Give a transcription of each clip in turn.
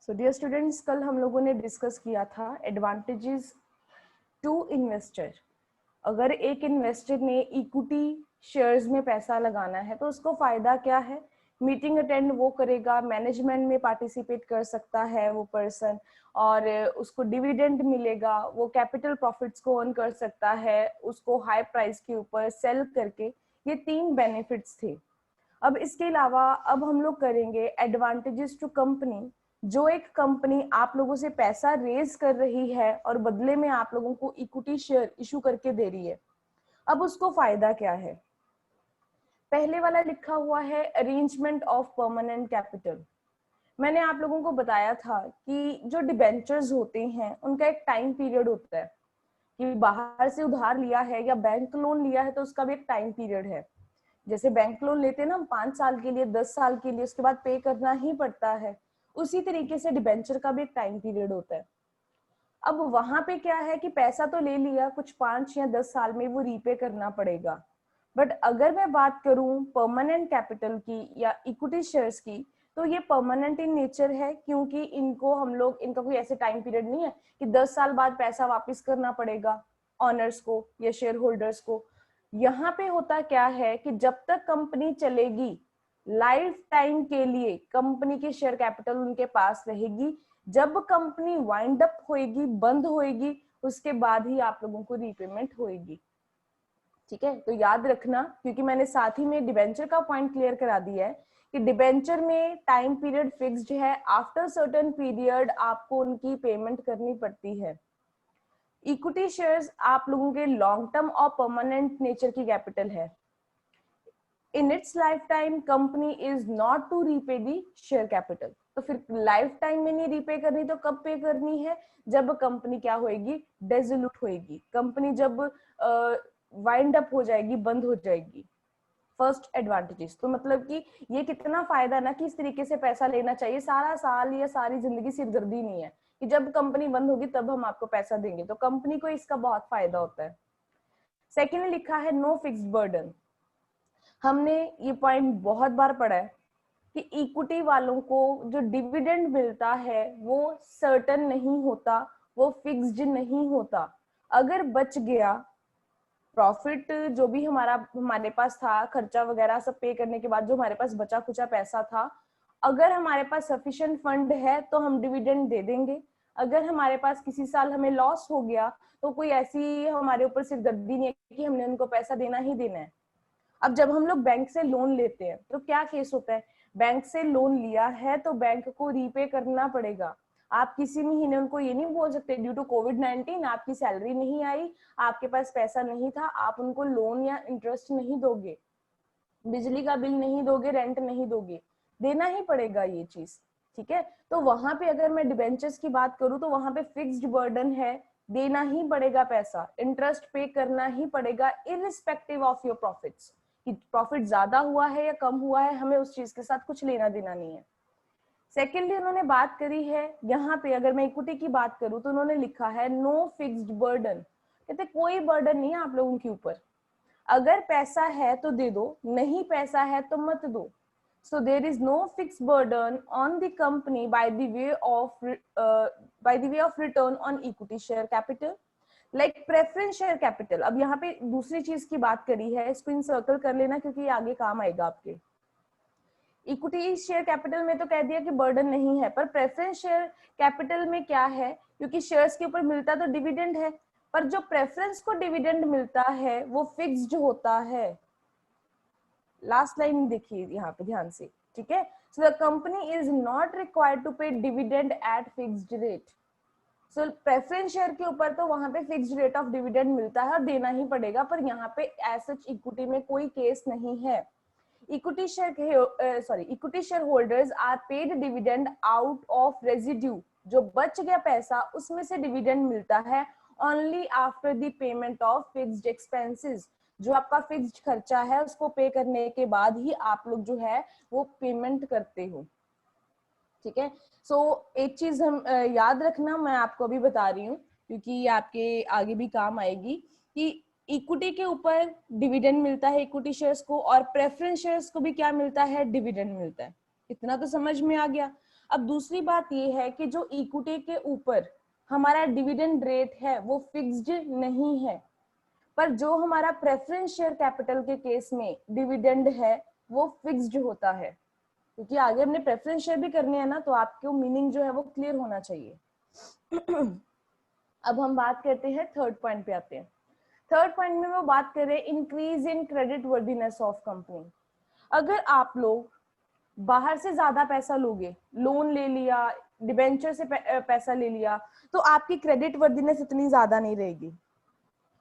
So dear students, कल हम लोगों ने डिस्कस किया था एडवांटेजेस टू इन्वेस्टर। अगर एक इन्वेस्टर ने इक्विटी शेयर्स में पैसा लगाना है तो उसको फायदा क्या है। मीटिंग अटेंड वो करेगा, मैनेजमेंट में पार्टिसिपेट कर सकता है वो पर्सन, और उसको डिविडेंड मिलेगा, वो कैपिटल प्रॉफिट्स को अर्न कर सकता है उसको हाई प्राइस के ऊपर सेल करके। ये 3 बेनिफिट्स थे। अब इसके अलावा अब हम लोग करेंगे एडवांटेजेस टू कंपनी। जो एक कंपनी आप लोगों से पैसा रेज कर रही है और बदले में आप लोगों को इक्विटी शेयर इशू करके दे रही है, अब उसको फायदा क्या है। पहले वाला लिखा हुआ है अरेंजमेंट ऑफ परमानेंट कैपिटल। मैंने आप लोगों को बताया था कि जो डिबेंचर्स होते हैं उनका एक टाइम पीरियड होता है, कि बाहर से उधार लिया है या बैंक लोन लिया है तो उसका भी एक टाइम पीरियड है। जैसे बैंक लोन लेते हैं ना हम 5 साल के लिए, 10 साल के लिए, उसके बाद पे करना ही पड़ता है। उसी तरीके से डिबेंचर का भी एक टाइम पीरियड होता है। अब वहां पे क्या है कि पैसा तो ले लिया, कुछ 5 या 10 साल में वो रीपे करना पड़ेगा। बट अगर मैं बात करूं परमानेंट कैपिटल की या इक्विटी शेयर्स की, तो ये परमानेंट इन नेचर है, क्योंकि इनको हम लोग, इनका कोई ऐसे टाइम पीरियड नहीं है कि 10 साल बाद पैसा वापस करना पड़ेगा ऑनर्स को या शेयर होल्डर्स को। यहाँ पे होता क्या है कि जब तक कंपनी चलेगी, लाइफ टाइम के लिए कंपनी की शेयर कैपिटल उनके पास रहेगी। जब कंपनी वाइंड अप होएगी, बंद होएगी, उसके बाद ही आप लोगों को रीपेमेंट होएगी। ठीक है, तो याद रखना, क्योंकि मैंने साथ ही में डिबेंचर का पॉइंट क्लियर करा दिया है कि डिबेंचर में टाइम पीरियड फिक्स्ड है, आफ्टर सर्टेन पीरियड आपको उनकी पेमेंट करनी पड़ती है। इक्विटी शेयर्स आप लोगों के लॉन्ग टर्म और परमानेंट नेचर की कैपिटल है। In its life time company is not to repay the share capital. तो फिर लाइफ टाइम में नहीं रीपे करनी तो कब पे करनी है, जब कंपनी क्या होएगी, डेजोल्यूट होएगी, कंपनी जब वाइंड अप हो जाएगी, बंद हो जाएगी। फर्स्ट एडवांटेजेस तो मतलब कि ये कितना फायदा ना कि इस तरीके से पैसा लेना चाहिए, सारा साल या सारी जिंदगी सिरदर्दी नहीं है कि जब कंपनी बंद होगी तब हम आपको पैसा देंगे, तो कंपनी को इसका बहुत फायदा होता है। सेकेंडली लिखा है नो फिक्स्ड बर्डन। हमने ये पॉइंट बहुत बार पढ़ा है कि इक्विटी वालों को जो डिविडेंड मिलता है वो सर्टेन नहीं होता, वो फिक्स्ड नहीं होता। अगर बच गया प्रॉफिट, जो भी हमारे पास था, खर्चा वगैरह सब पे करने के बाद जो हमारे पास बचा खुचा पैसा था, अगर हमारे पास सफिशिएंट फंड है तो हम डिविडेंड दे देंगे। अगर हमारे पास किसी साल हमें लॉस हो गया तो कोई ऐसी हमारे ऊपर सिरदर्दी नहीं है कि हमने उनको पैसा देना ही देना है। अब जब हम लोग बैंक से लोन लेते हैं तो क्या केस होता है, बैंक से लोन लिया है तो बैंक को रीपे करना पड़ेगा। आप किसी महीने उनको ये नहीं बोल सकते ड्यू टू कोविड-19 आपकी सैलरी नहीं आई, आपके पास पैसा नहीं था, आप उनको लोन या इंटरेस्ट नहीं दोगे, बिजली का बिल नहीं दोगे, रेंट नहीं दोगे, देना ही पड़ेगा ये चीज। ठीक है, तो वहां पे अगर मैं डिबेंचर्स की बात करूं तो वहां पे फिक्स्ड बर्डन है, देना ही पड़ेगा पैसा, इंटरेस्ट पे करना ही पड़ेगा इररिस्पेक्टिव ऑफ योर प्रॉफिट्स, कि प्रॉफिट ज्यादा हुआ है या कम हुआ है, हमें उस चीज के साथ कुछ लेना देना नहीं है। सेकेंडली उन्होंने बात करी है यहाँ पे, अगर मैं इक्विटी की बात करूं तो उन्होंने लिखा है नो फिक्स्ड बर्डन। कहते कोई बर्डन नहीं है आप लोगों के ऊपर, अगर पैसा है तो दे दो, नहीं पैसा है तो मत दो। So there is no fixed burden on the company by the way of return on equity share capital, like preference share capital। अब यहाँ पे दूसरी चीज की बात करी है, इसको इंसर्कल कर लेना क्योंकि ये आगे काम आएगा आपके। इक्विटी शेयर कैपिटल में तो कह दिया कि बर्डन नहीं है, पर प्रेफरेंस शेयर कैपिटल में क्या है, क्योंकि शेयर्स के ऊपर मिलता तो डिविडेंड है, पर जो प्रेफरेंस को डिविडेंड मिलता है वो फिक्स्ड होता है। लास्ट लाइन देखिए यहाँ पे ध्यान से, ठीक है। So the company is not required to pay dividend at fixed rate. So preference share के ऊपर तो वहां पे फिक्स्ड रेट ऑफ डिविडेंड मिलता है और देना ही पड़ेगा, पर यहाँ पे एज सच इक्विटी में कोई केस नहीं है। Equity share holders are paid dividend out of residue, जो बच गया पैसा उसमें से डिविडेंड मिलता है only after the payment of fixed expenses. जो आपका फिक्स्ड खर्चा है उसको पे करने के बाद ही आप लोग जो है वो पेमेंट करते हो। ठीक है, सो एक चीज हम याद रखना, मैं आपको अभी बता रही हूँ क्योंकि ये आपके आगे भी काम आएगी, कि इक्विटी के ऊपर डिविडेंड मिलता है इक्विटी शेयर्स को, और प्रेफरेंस शेयर्स को भी क्या मिलता है, डिविडेंड मिलता है। इतना तो समझ में आ गया। अब दूसरी बात ये है कि जो इक्विटी के ऊपर हमारा डिविडेंड रेट है वो फिक्स्ड नहीं है, पर जो हमारा प्रेफरेंस शेयर कैपिटल के केस में डिविडेंड है वो फिक्स्ड होता है, क्योंकि आगे हमने प्रेफरेंस शेयर भी करने हैं ना, तो आपको मीनिंग जो है वो क्लियर होना चाहिए। अब हम बात करते हैं थर्ड पॉइंट पे आते हैं। थर्ड पॉइंट में वो बात करें increase in credit worthiness of company. अगर आप लोग बाहर से ज्यादा पैसा लोगे, लोन ले लिया, डिबेंचर से पैसा ले लिया, तो आपकी क्रेडिट वर्दीनेस इतनी ज्यादा नहीं रहेगी,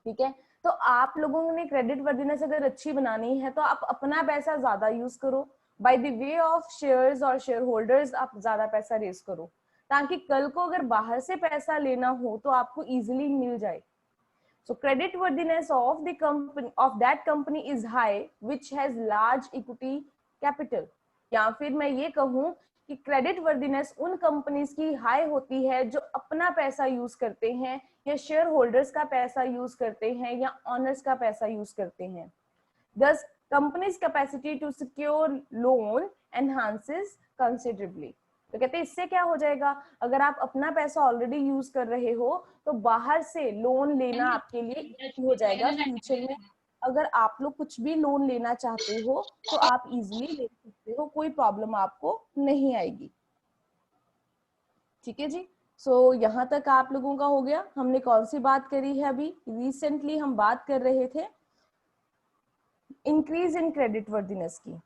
ठीक है। तो आप लोगों ने क्रेडिट वर्दीनेस अगर अच्छी बनानी है तो आप अपना पैसा ज्यादा यूज करो, by the way of shares और शेयर होल्डर्स आप ज्यादा पैसा रेज करो, ताकि कल को अगर बाहर से पैसा लेना हो तो आपको इजीली मिल जाए। So credit worthiness of the company of that company is high, which has large equity capital. या फिर मैं ये कहूँ कि क्रेडिट वर्दीनेस उन कंपनीज की हाई होती है जो अपना पैसा यूज करते हैं या शेयर होल्डर्स का पैसा यूज करते हैं या ऑनर्स का पैसा यूज करते हैं। Thus, company's capacity to secure loan enhances considerably. तो कहते हैं इससे क्या हो जाएगा, अगर आप अपना पैसा ऑलरेडी यूज कर रहे हो तो बाहर से लोन लेना आपके लिए इजी हो जाएगा। फ्यूचर में अगर आप लोग कुछ भी लोन लेना चाहते हो तो आप इजीली ले सकते हो, कोई प्रॉब्लम आपको नहीं आएगी। ठीक है जी। सो यहाँ तक आप लोगों का हो गया। हमने कौन सी बात करी है अभी? रिसेंटली हम बात कर रहे थे इंक्रीज इन क्रेडिट वर्दीनेस की।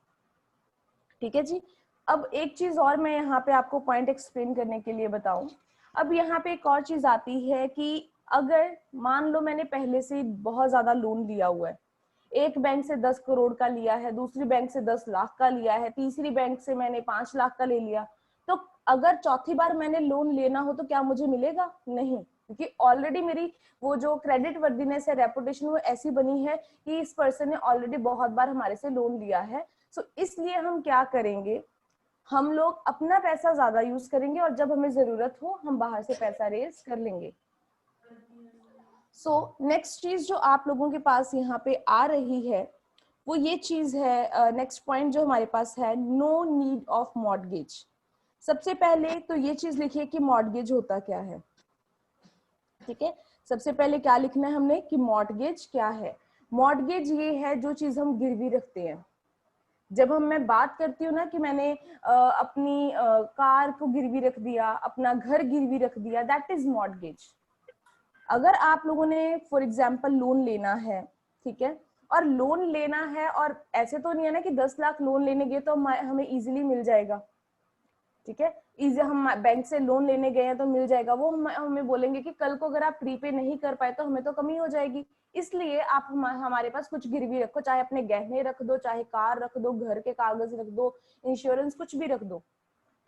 ठीक है जी। अब एक चीज और मैं यहाँ पे आपको पॉइंट एक्सप्लेन करने के लिए बताऊं। अब यहाँ पे एक और चीज आती है कि अगर मान लो मैंने पहले से बहुत ज्यादा लोन लिया हुआ है, एक बैंक से 10 करोड़ का लिया है, दूसरी बैंक से 10 लाख का लिया है, तीसरी बैंक से मैंने 5 लाख का ले लिया, तो अगर चौथी बार मैंने लोन लेना हो तो क्या मुझे मिलेगा? नहीं, क्योंकि ऑलरेडी मेरी वो जो क्रेडिट वर्दीनेस है, रेपुटेशन, वो ऐसी बनी है कि इस पर्सन ने ऑलरेडी बहुत बार हमारे से लोन लिया है। सो इसलिए हम क्या करेंगे, हम लोग अपना पैसा ज्यादा यूज करेंगे और जब हमें जरूरत हो हम बाहर से पैसा रेज कर लेंगे। सो नेक्स्ट चीज जो आप लोगों के पास यहाँ पे आ रही है वो ये चीज है, नेक्स्ट पॉइंट जो हमारे पास है, नो नीड ऑफ मॉर्गेज। सबसे पहले तो ये चीज लिखिए कि मॉर्गेज होता क्या है। ठीक है, सबसे पहले क्या लिखना है हमने कि मॉर्गेज क्या है। मॉर्गेज ये है जो चीज हम गिरवी रखते हैं। जब मैं बात करती हूँ ना कि मैंने अपनी कार को गिरवी रख दिया, अपना घर गिरवी रख दिया, दैट इज मॉर्गेज। अगर आप लोगों ने फॉर एग्जाम्पल लोन लेना है, ठीक है, और लोन लेना है, और ऐसे तो नहीं है ना कि 10 लाख लोन लेने गए तो हमें इजीली मिल जाएगा। ठीक है, इजी हम बैंक से लोन लेने गए हैं तो मिल जाएगा, वो हमें बोलेंगे कि कल को अगर आप प्रीपे नहीं कर पाए तो हमें तो कमी हो जाएगी। इसलिए आप हमारे पास कुछ गिरवी रखो, चाहे अपने गहने रख दो, चाहे कार रख दो, घर के कागज रख दो, इंश्योरेंस कुछ भी रख दो,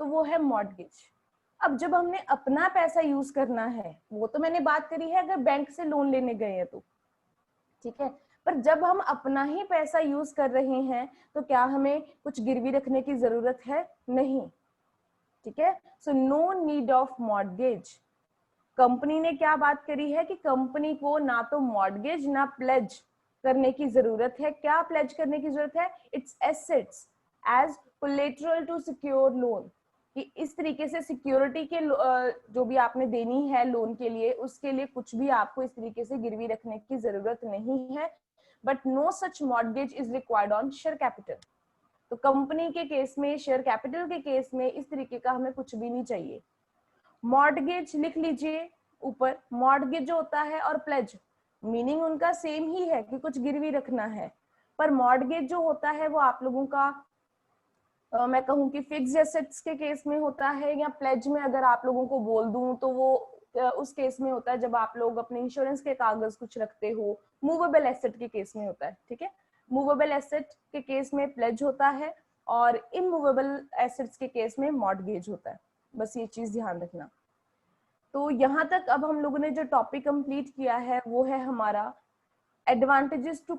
तो वो है मॉर्गेज। अब जब हमने अपना पैसा यूज करना है, वो तो मैंने बात करी है अगर बैंक से लोन लेने गए हैं तो, ठीक है, पर जब हम अपना ही पैसा यूज कर रहे हैं तो क्या हमें कुछ गिरवी रखने की जरूरत है? नहीं। ठीक है, so no need of mortgage. Company ने क्या बात करी है कि कंपनी को ना तो मॉर्गेज ना प्लेज करने की जरूरत है। क्या प्लेज करने की जरूरत है? Its assets as collateral to secure loan, कि इस तरीके से सिक्योरिटी के जो भी आपने देनी है लोन के लिए, उसके लिए कुछ भी आपको इस तरीके से गिरवी रखने की जरूरत नहीं है। But no such mortgage is required on share capital. तो कंपनी के केस में, शेयर कैपिटल के केस में इस तरीके का हमें कुछ भी नहीं चाहिए। मॉर्गेज लिख लीजिए ऊपर। मॉर्गेज जो होता है और प्लेज, मीनिंग उनका सेम ही है कि कुछ गिरवी रखना है, पर मॉर्गेज जो होता है वो आप लोगों का मैं कहूँ कि फिक्स्ड एसेट्स के केस में होता है, या प्लेज में अगर आप लोगों को बोल दूं तो वो उस केस में होता है जब आप लोग अपने इंश्योरेंस के कागज कुछ रखते हो। मूवेबल एसेट के केस में होता है। ठीक है, मूवेबल एसेट के केस में प्लेज होता है और इमूवेबल एसेट्स के केस में मॉर्गेज होता है। बस ये चीज ध्यान रखना। तो यहाँ तक अब हम लोगों ने जो टॉपिक कंप्लीट किया है वो है हमारा एडवांटेजेस टू